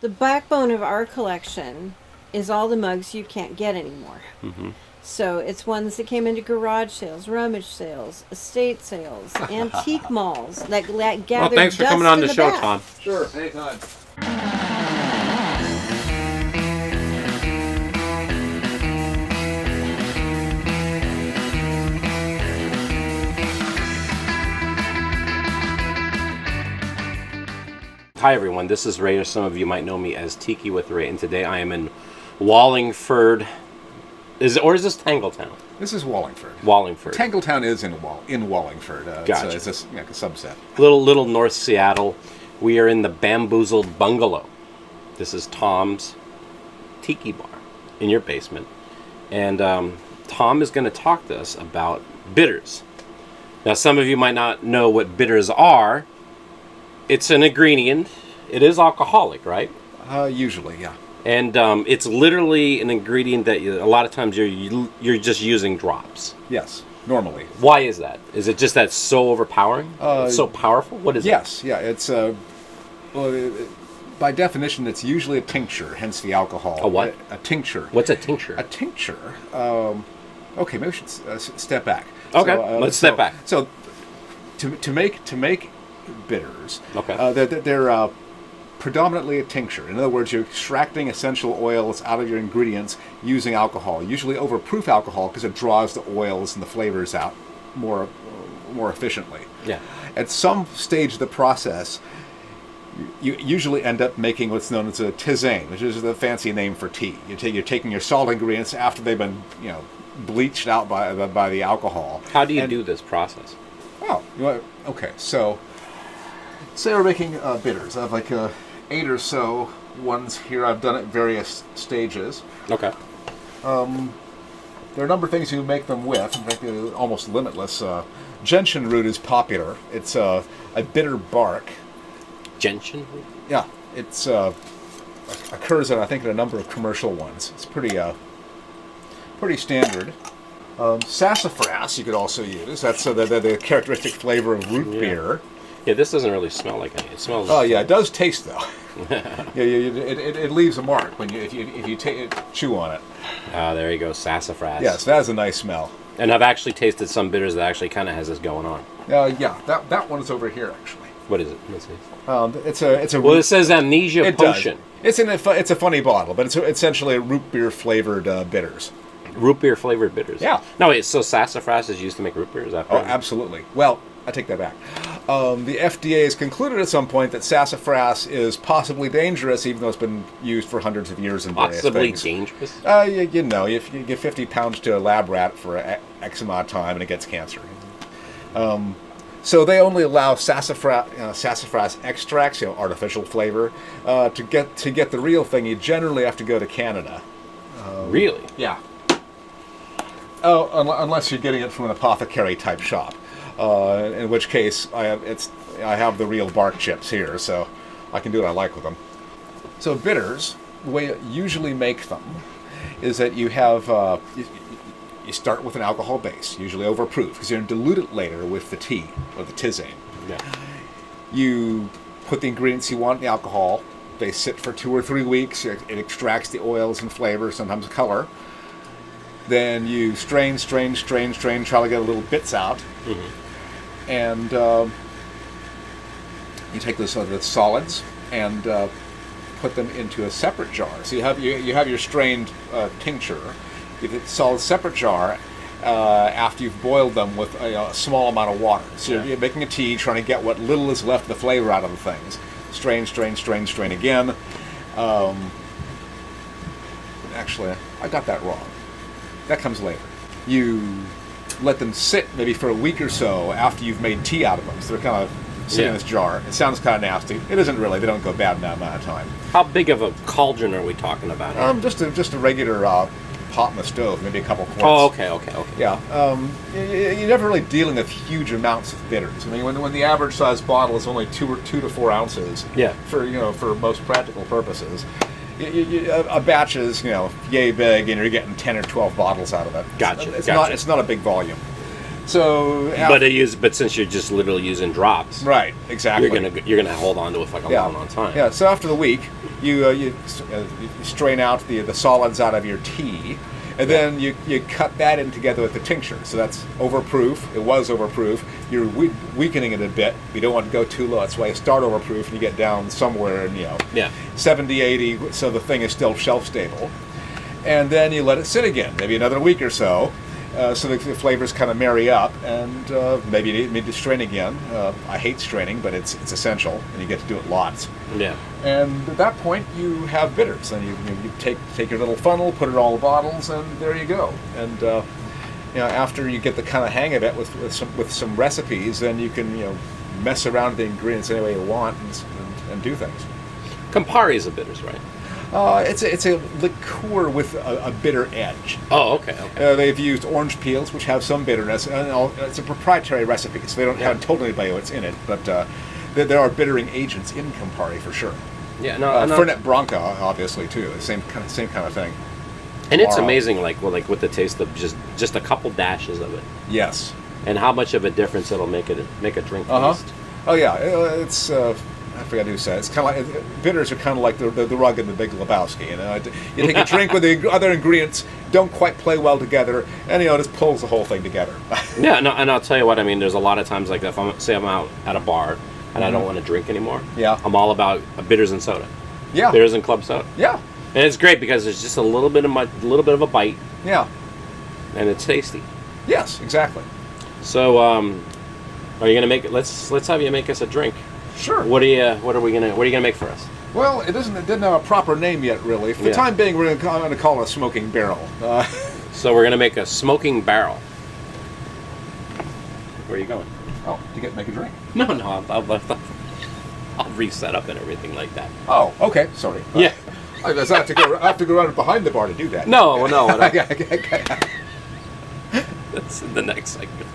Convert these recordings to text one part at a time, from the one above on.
The backbone of our collection is all the mugs you can't get anymore. Mm-hmm. So it's ones that came into garage sales, rummage sales, estate sales, antique malls that gather Well, thanks for dust coming on in the show, back. Tom. Sure, anytime. Hi everyone, this is Ray, or some of you might know me as Tiki With Ray, and today I am in Wallingford. Is this Tangletown? This is Wallingford. Wallingford. Tangletown is in Wallingford. Gotcha. It's a subset. Little North Seattle. We are in the Bamboozled Bungalow. This is Tom's Tiki Bar in your basement. And Tom is going to talk to us about bitters. Now, some of you might not know what bitters are. It's an ingredient. It is alcoholic, right? Usually, yeah. And it's literally an ingredient that a lot of times you're just using drops. Yes, normally. Why is that? Is it just that it's so overpowering? It's so powerful? What is it? Yes, yeah. It's by definition, it's usually a tincture, hence the alcohol. A what? A tincture. What's a tincture? A tincture. Okay, maybe we should step back. Okay, let's step back. So, to make bitters, Okay. they're predominantly a tincture. In other words, you're extracting essential oils out of your ingredients using alcohol, usually overproof alcohol, because it draws the oils and the flavors out more efficiently. Yeah. At some stage of the process, you usually end up making what's known as a tisane, which is the fancy name for tea. You're taking your salt ingredients after they've been bleached out by the alcohol. How do you do this process? Oh, okay. So, say we're making bitters. I have like 8 or so ones here. I've done it at various stages. Okay. There are a number of things you make them with. In fact, they're almost limitless. Gentian root is popular. It's a bitter bark. Gentian? Yeah, it's occurs in, I think, in a number of commercial ones. It's pretty standard. Sassafras you could also use. That's the characteristic flavor of root beer. Yeah, this doesn't really smell like anything. It smells. Oh yeah, it does taste though. It leaves a mark when if you chew on it. Ah, there you go, sassafras. Yes, that is a nice smell. And I've actually tasted some bitters that actually kind of has this going on. Yeah, that one is over here actually. What is it? Let's see. It's a. Well, it says amnesia it potion. Does. It's a funny bottle, but it's essentially a root beer flavored bitters. Root beer flavored bitters. Yeah. No, wait. So sassafras is used to make root beer? Is that? Oh, absolutely. Well, I take that back. The FDA has concluded at some point that sassafras is possibly dangerous, even though it's been used for hundreds of years in various Possibly things. dangerous? If you give 50 pounds to a lab rat for X amount of time and it gets cancer. So they only allow sassafras extracts, artificial flavor. To get the real thing, you generally have to go to Canada. Really? Yeah. Oh, unless you're getting it from an apothecary type shop. In which case, I have the real bark chips here, so I can do what I like with them. So bitters, the way you usually make them is that you have you start with an alcohol base, usually overproof, because you're going to dilute it later with the tea or the tisane. Yeah. You put the ingredients you want in the alcohol. They sit for 2 or 3 weeks. It extracts the oils and flavor, sometimes color. Then you strain, try to get little bits out. Mm-hmm. And you take those solids and put them into a separate jar. So you have your strained tincture. You get the solid separate jar after you've boiled them with a small amount of water. So you're making a tea, trying to get what little is left of the flavor out of the things. Strain again. Actually, I got that wrong. That comes later. You let them sit maybe for a week or so after you've made tea out of them. So they're kind of sitting in this jar. It sounds kind of nasty. It isn't really. They don't go bad in that amount of time. How big of a cauldron are we talking about here? Just a regular pot in the stove, maybe a couple quarts. Oh, okay. Yeah. You're never really dealing with huge amounts of bitters. I mean, when the average size bottle is only 2 to 4 ounces. Yeah. For most practical purposes. A batch is, yay big, and you're getting 10 or 12 bottles out of it. Gotcha. It's not a big volume. So, But since you're just literally using drops, right, exactly. you're gonna hold on to it for like a long time. Yeah. So after the week, you strain out the solids out of your tea, and then you cut that in together with the tincture. So that's overproof. It was overproof. You're weakening it a bit. You don't want to go too low. That's why you start overproof and you get down somewhere in 70, 80, so the thing is still shelf stable. And then you let it sit again, maybe another week or so. So the flavors kind of marry up, and maybe you need to strain again. I hate straining, but it's essential, and you get to do it lots. Yeah. And at that point, you have bitters. Then you take your little funnel, put it in all the bottles, and there you go. And after you get the kind of hang of it with some recipes, then you can mess around with the ingredients any way you want and do things. Campari is a bitters, right? It's a liqueur with a bitter edge. Oh, okay. They've used orange peels, which have some bitterness, and it's a proprietary recipe, so they haven't told anybody what's in it. But there are bittering agents in Campari for sure. Yeah, no. Fernet Branca, obviously too. The same kind of thing. And it's amazing, like with the taste of just a couple dashes of it. Yes. And how much of a difference it'll make a drink taste. Oh yeah, it's. I forgot who said it. It's kind of like bitters are kind of like the rug in the Big Lebowski. You take a drink with the other ingredients don't quite play well together, and it just pulls the whole thing together. Yeah, no, and I'll tell you what I mean. There's a lot of times like if I'm out at a bar and I don't want to drink anymore. Yeah. I'm all about bitters and soda. Yeah. Bitters and club soda. Yeah. And it's great because there's just a little bit of a bite. Yeah. And it's tasty. Yes, exactly. So, are you gonna make it? Let's have you make us a drink. Sure. What are you gonna make for us? Well, it didn't have a proper name yet, really. For the time being, I'm going to call it a smoking barrel. So we're gonna make a smoking barrel. Where are you going? Oh, to make a drink. No, I'll reset up and everything like that. Oh, okay. Sorry. Yeah. I have to go around behind the bar to do that. No. Okay. That's in the next segment.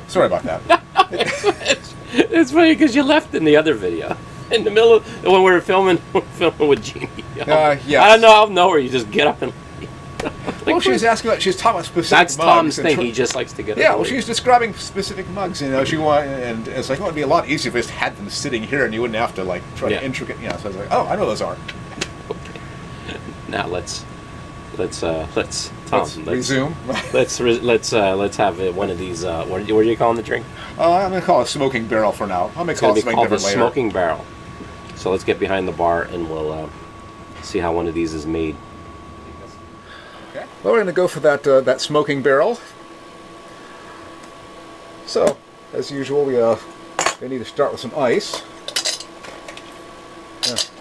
Sorry about that. It's funny because you left in the other video. In the middle of, when we were filming with Jeannie. Yes. I don't know out of nowhere you just get up and leave. Well, she was talking about specific That's mugs. Tom's thing. He just likes to get up. Yeah, well, she was describing specific mugs. She wanted, and it's like, it would be a lot easier if we just had them sitting here and you wouldn't have to try to intricate. So I was like, oh, I know those are. Okay. Now let's resume. let's have one of these. What are you calling the drink? I'm going to call it a smoking barrel for now. I'm going to call it something different later. Smoking barrel. So let's get behind the bar and we'll see how one of these is made. Okay. Well, we're going to go for that smoking barrel. So, as usual, we need to start with some ice.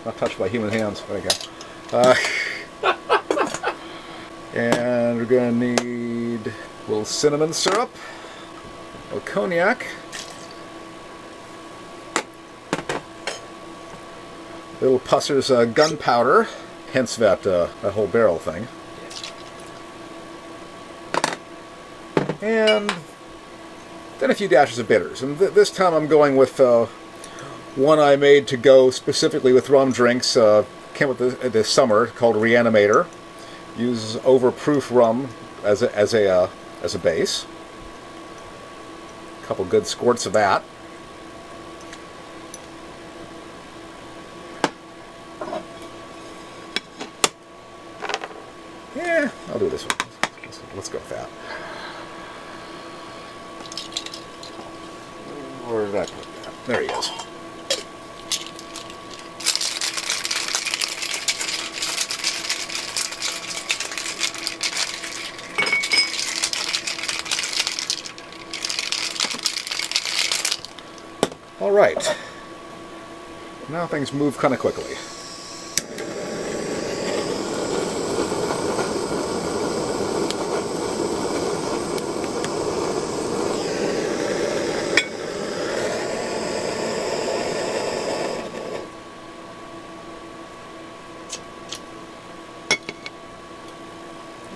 Not touched by human hands. There we go. And we're going to need a little cinnamon syrup, a little cognac, little Pusser's gunpowder, hence that whole barrel thing, and then a few dashes of bitters. And this time I'm going with one I made to go specifically with rum drinks. Came with this summer, called Reanimator. Uses overproof rum as a base. A couple good squirts of that. Yeah, I'll do this one. Let's go with that. Where did I put that? There he is. All right. Now things move kind of quickly.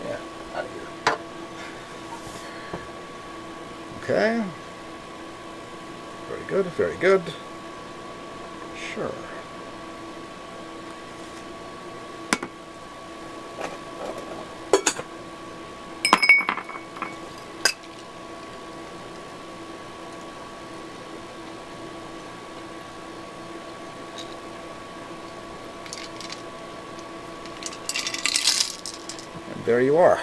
Yeah, out of here. Okay. Very good, very good. Sure. there you are.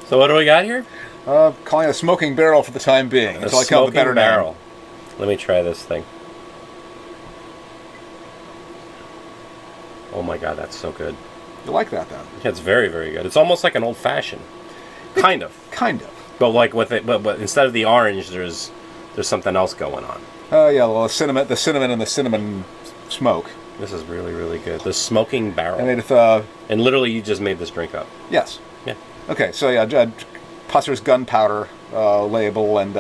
So what do we got here? Calling it a smoking barrel for the time being, until I come up with a better name. Let me try this thing. Oh my God, that's so good. You like that, then? Yeah, it's very, very good. It's almost like an old-fashioned. Kind of. Kind of. But like with it, but instead of the orange, there's something else going on. Yeah, well, the cinnamon and the cinnamon smoke. This is really, really good. The smoking barrel. I made it. And literally, you just made this drink up. Yes. Yeah. Okay, so yeah, Pusser's gunpowder label and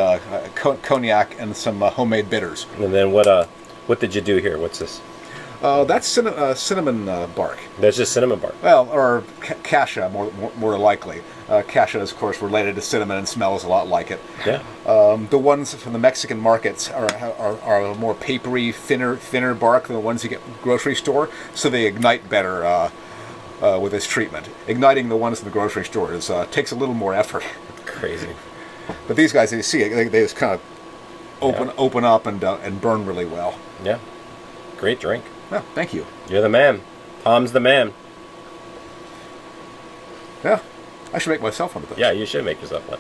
cognac and some homemade bitters. And then what did you do here? What's this? That's cinnamon bark. That's just cinnamon bark. Well, or cassia, more likely. Cassia is, of course, related to cinnamon and smells a lot like it. Yeah. The ones from the Mexican markets are a more papery, thinner bark than the ones you get at the grocery store, so they ignite better with this treatment. Igniting the ones in the grocery store takes a little more effort. Crazy. But these guys, you see, they just kind of open up and burn really well. Yeah. Great drink. Well, thank you. You're the man. Tom's the man. Yeah, I should make myself one of those. Yeah, you should make yourself one.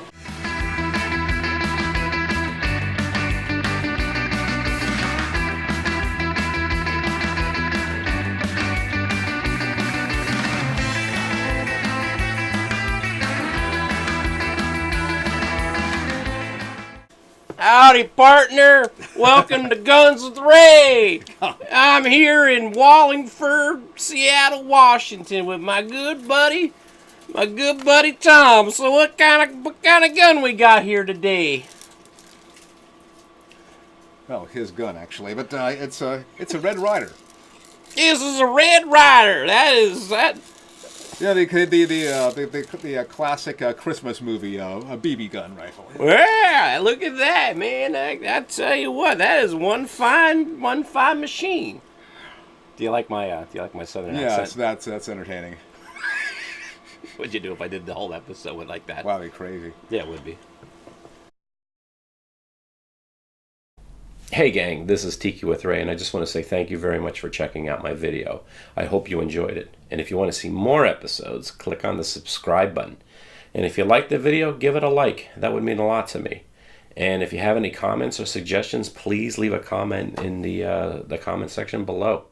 Howdy, partner. Welcome to Guns with Ray. I'm here in Wallingford, Seattle, Washington, with my good buddy Tom. So, what kind of gun we got here today? Well, his gun actually, but it's a Red Ryder. This is a Red Ryder. That. Yeah, the classic Christmas movie, a BB gun rifle. Yeah, look at that, man. I tell you what, that is one fine machine. Do you like my southern accent? Yeah, that's entertaining. What'd you do if I did the whole episode like that? Wow, that'd be crazy. Yeah, it would be. Hey gang, this is Tiki with Ray, and I just want to say thank you very much for checking out my video. I hope you enjoyed it. And if you want to see more episodes, click on the subscribe button. And if you liked the video, give it a like. That would mean a lot to me. And if you have any comments or suggestions, please leave a comment in the comment section below.